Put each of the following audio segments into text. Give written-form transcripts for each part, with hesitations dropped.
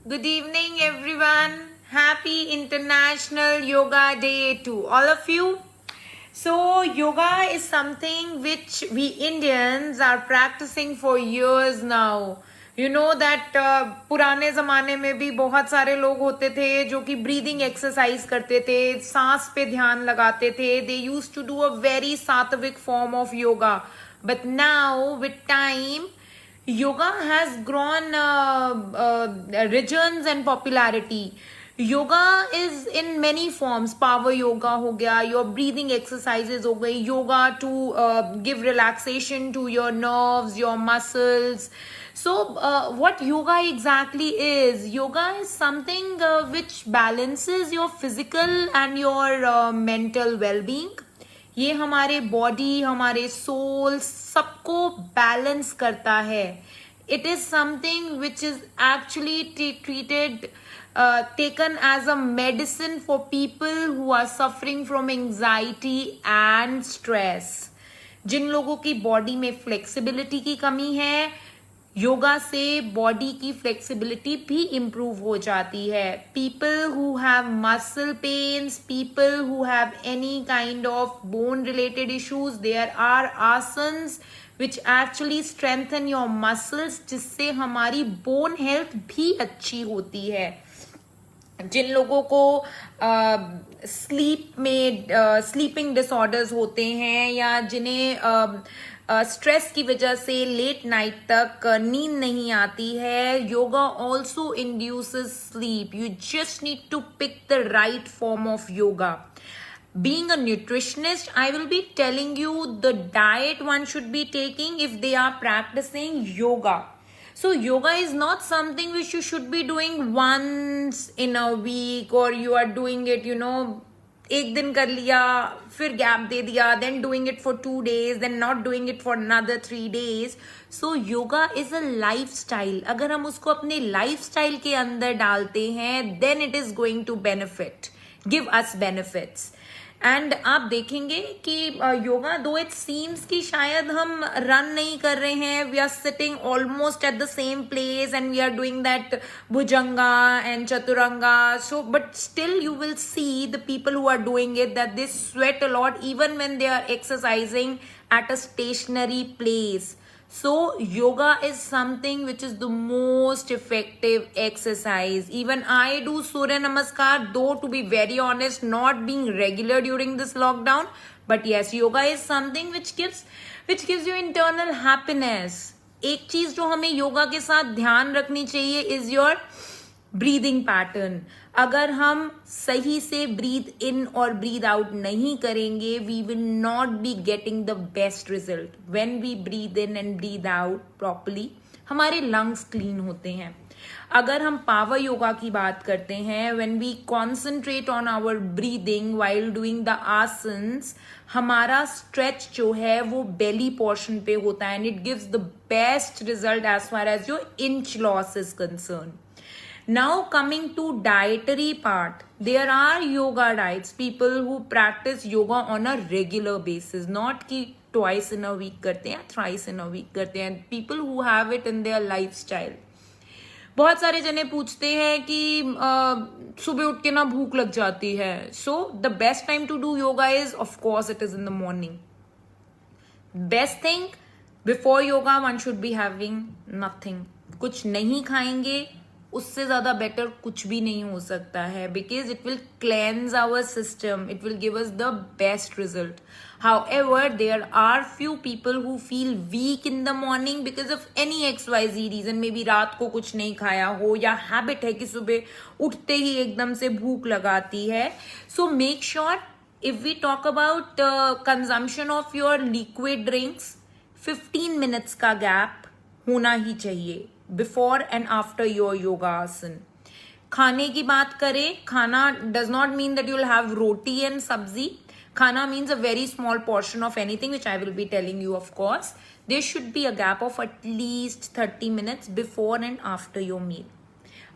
Good evening, everyone. Happy International Yoga Day to all of you. So, yoga is something which we Indians are practicing for years now. You know that पुराने ज़माने में भी बहुत सारे लोग होते थे जो कि ब्रीदिंग एक्सरसाइज करते थे, सांस पे ध्यान लगाते थे. They used to do a very sattvic form of yoga. But now, with time, yoga has grown regions and popularity. Yoga is in many forms. Power yoga हो गया, your breathing exercises हो गई, yoga to give relaxation to your nerves, your muscles. So what yoga exactly is? Yoga is something which balances your physical and your mental well-being. ये हमारे body, हमारे soul सबको balance करता है. It is something which is actually treated taken as a medicine for people who are suffering from anxiety and stress. जिन लोगों की body में flexibility की कमी है, योगा से बॉडी की फ्लेक्सिबिलिटी भी इम्प्रूव हो जाती है. People who have muscle pains, people who have any kind of bone related issues, there are asanas which actually strengthen your muscles, जिससे हमारी बोन हेल्थ भी अच्छी होती है. जिन लोगों को स्लीप में स्लीपिंग डिसऑर्डर्स होते हैं या जिन्हें स्ट्रेस की वजह से लेट नाइट तक नींद नहीं आती है, yoga also induces sleep. You just need to pick the right form of yoga. Being a nutritionist, I will be telling you the diet one should be taking if they are practicing yoga. So yoga is not something which you should be doing once in a week, or you are doing it, एक दिन कर लिया फिर gap दे दिया, then doing it for 2 days, then not doing it for another 3 days. So yoga is a lifestyle. अगर हम उसको अपने lifestyle के अंदर डालते हैं, then it is going to give us benefits. And आप देखेंगे कि योगा, दो इट सीम्स कि शायद हम रन नहीं कर रहे हैं, we are sitting almost at the same place and we are doing that bhujanga and chaturanga. So but still you will see the people who are doing it that they sweat a lot even when they are exercising at a stationary place. So yoga is something which is the most effective exercise. Even I do Surya Namaskar, though to be very honest, not being regular during this lockdown. But yes, yoga is something which gives you internal happiness. एक चीज जो हमें योगा के साथ ध्यान रखनी चाहिए is your breathing pattern. अगर हम सही से ब्रीद इन और ब्रीद आउट नहीं करेंगे, we will not be getting the best result. When we breathe in and breathe out properly, हमारे लंग्स क्लीन होते हैं. अगर हम पावर योगा की बात करते हैं, when we concentrate on our breathing while doing the asanas, हमारा स्ट्रेच जो है वो बेली पोर्शन पे होता है, and it gives the best result as far as your inch loss is concern. Now coming to dietary part, there are yoga diets, people who practice yoga on a regular basis, not कि twice in a week करते हैं, thrice in a week करते हैं. People who have it in their lifestyle. बहुत सारे जने पूछते हैं कि सुबह उठ के ना भूख लग जाती है. So the best time to do yoga is, of course, it is in the morning. Best thing, before yoga one should be having nothing. कुछ नहीं खाएंगे, उससे ज्यादा बेटर कुछ भी नहीं हो सकता है, because it will cleanse our system, it will give us the best result. However there are few people who feel weak in the morning because of any XYZ reason. Maybe रात को कुछ नहीं खाया हो, या habit है कि सुबह उठते ही एकदम से भूख लगाती है. So make sure, if we talk about consumption of your liquid drinks, 15 minutes का गैप होना ही चाहिए before and after your yoga asana. खाने की बात करें, खाना does not mean that you will have roti and sabzi. खाना means a very small portion of anything which I will be telling you. Of course there should be a gap of at least 30 minutes before and after your meal.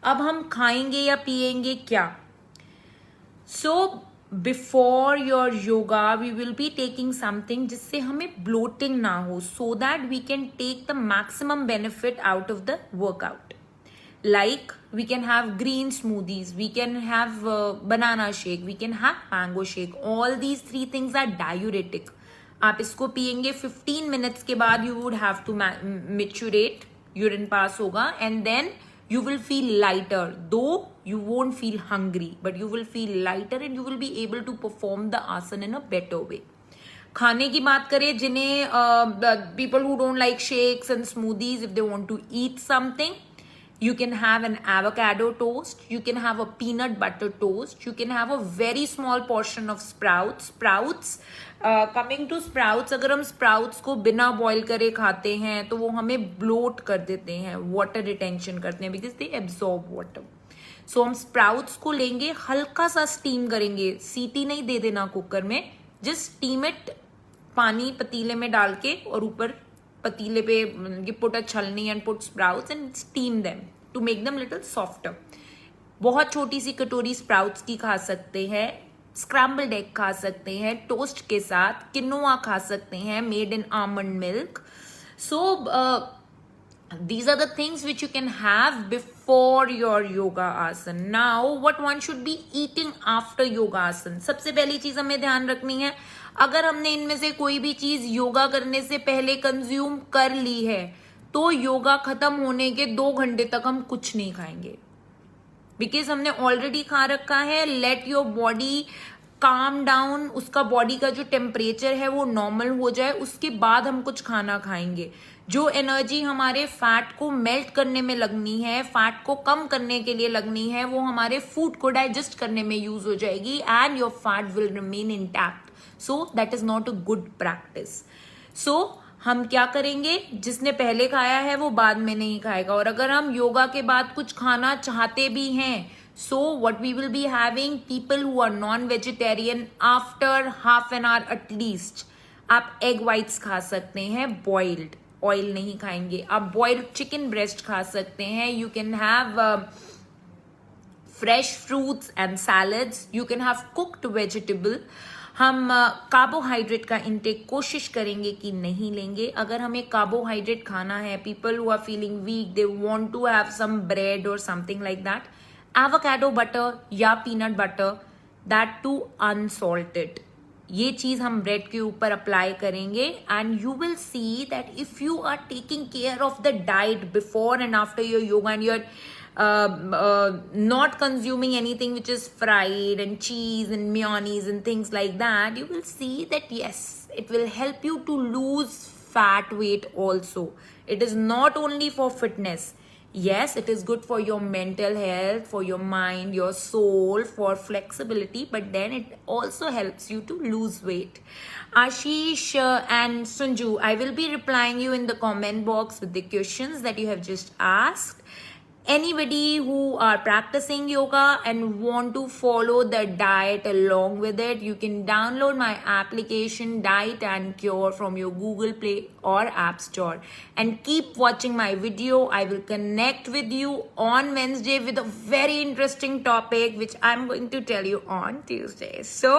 अब हम खाएंगे या पिएंगे क्या? So before your yoga we will be taking something जिससे हमें bloating ना हो, so that we can take the maximum benefit out of the workout. Like we can have green smoothies, we can have banana shake, we can have mango shake. All these three things are diuretic. आप इसको पियेंगे 15 minutes के बाद you would have to maturate, urine pass होगा, and then you will feel lighter, though you won't feel hungry, but you will feel lighter and you will be able to perform the asana in a better way. खाने की बात करें, जिन्हें people who don't like shakes and smoothies, if they want to eat something, you can have an avocado toast, you can have a peanut butter toast, you can have a very small portion of sprouts. Coming to sprouts, अगर हम sprouts को बिना boil करे खाते हैं तो वो हमें bloat कर देते हैं, water retention करते हैं, because they absorb water. So हम sprouts को लेंगे, हल्का सा steam करेंगे, सीटी नहीं दे देना कुकर में, just steam it, पानी पतीले में डाल के, और ऊपर पतीले पे you put a chalni and put sprouts and steam them to make them little softer. बहुत छोटी सी कटोरी स्प्राउट्स की खा सकते हैं, स्क्रैम्बल्ड एग खा सकते हैं टोस्ट के साथ, किनोआ खा सकते हैं made in almond milk. So these are the things which you can have before your yoga asana. Now what one should be eating after yoga asana? सबसे पहली चीज हमें ध्यान रखनी है, अगर हमने इनमें से कोई भी चीज योगा करने से पहले कंज्यूम कर ली है तो योगा खत्म होने के 2 घंटे तक हम कुछ नहीं खाएंगे, बिकॉज हमने ऑलरेडी खा रखा है. Let your body calm down, उसका बॉडी का जो टेम्परेचर है वो नॉर्मल हो जाए, उसके बाद हम कुछ खाना खाएंगे. जो एनर्जी हमारे फैट को मेल्ट करने में लगनी है, फैट को कम करने के लिए लगनी है, वो हमारे फूड को डाइजेस्ट करने में यूज हो जाएगी, and your fat will remain intact. So that is not a good practice. So हम क्या करेंगे, जिसने पहले खाया है वो बाद में नहीं खाएगा. और अगर हम योगा के बाद कुछ खाना चाहते भी हैं, so what we will be having, people who are non-vegetarian, after half an hour at least, आप egg whites खा सकते हैं boiled, ऑयल नहीं खाएंगे. आप boiled chicken breast खा सकते हैं. You can have fresh fruits and salads. You can have cooked vegetable. हम कार्बोहाइड्रेट का इंटेक कोशिश करेंगे कि नहीं लेंगे. अगर हमें कार्बोहाइड्रेट खाना है, people who are feeling weak, they want to have some bread और something like that, avocado butter या peanut butter, that too unsalted, ये चीज हम ब्रेड के ऊपर अप्लाई करेंगे. And you will see that if you are taking care of the diet before and after your yoga, and you're not consuming anything which is fried and cheese and mayonnaise and things like that, you will see that yes, it will help you to lose fat weight also. It is not only for fitness. Yes, it is good for your mental health, for your mind, your soul, for flexibility, but then it also helps you to lose weight. Ashish and Sunju, I will be replying you in the comment box with the questions that you have just asked. Anybody who are practicing yoga and want to follow the diet along with it, you can download my application Diet and Cure from your Google Play or App Store, and keep watching my video. I will connect with you on Wednesday with a very interesting topic which I'm going to tell you on Tuesday. So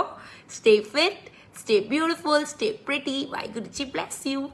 stay fit, stay beautiful, stay pretty. Bye, Guruji bless you.